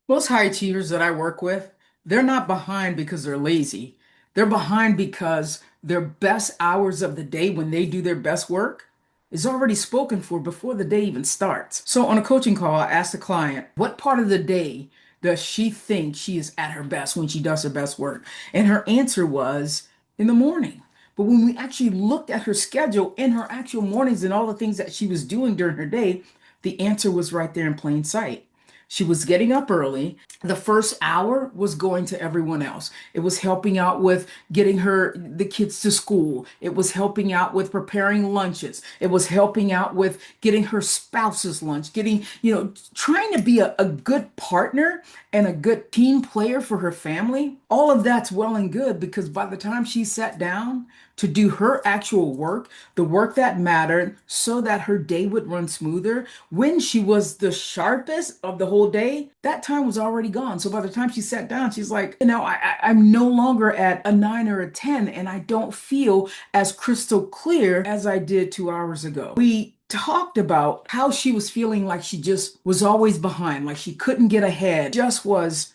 Most high achievers that I work with, they're not behind because they're lazy. They're behind because their best hours of the day when they do their best work is already spoken for before the day even starts. So on a coaching call, I asked the client, what part of the day does she think she is at her best when she does her best work? And her answer was in the morning. But when we actually looked at her schedule in her actual mornings and all the things that she was doing during her day, the answer was right there in plain sight. She was getting up early. The first hour was going to everyone else. It was helping out with getting the kids to school. It was helping out with preparing lunches. It was helping out with getting her spouse's lunch, trying to be a good partner and a good team player for her family. All of that's well and good because by the time she sat down to do her actual work, the work that mattered, so that her day would run smoother, when she was the sharpest of the whole day, that time was already gone. So by the time she sat down, she's like, I'm no longer at a 9 or a 10, and I don't feel as crystal clear as I did 2 hours ago. We talked about how she was feeling like she just was always behind, like she couldn't get ahead, just was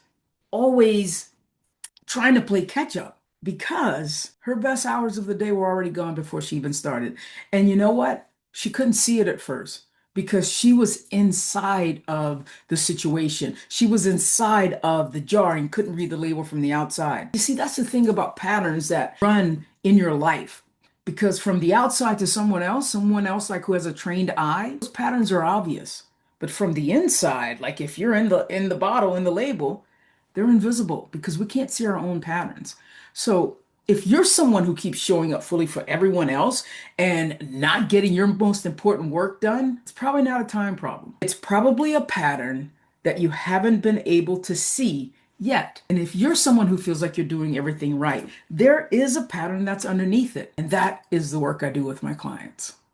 always trying to play catch up because her best hours of the day were already gone before she even started. And you know what? She couldn't see it at first because she was inside of the situation. She was inside of the jar and couldn't read the label from the outside. You see, that's the thing about patterns that run in your life. Because from the outside to someone else like who has a trained eye, those patterns are obvious. But from the inside, like if you're in the bottle, in the label, they're invisible because we can't see our own patterns. So if you're someone who keeps showing up fully for everyone else and not getting your most important work done, it's probably not a time problem. It's probably a pattern that you haven't been able to see yet. And if you're someone who feels like you're doing everything right, there is a pattern that's underneath it. And that is the work I do with my clients.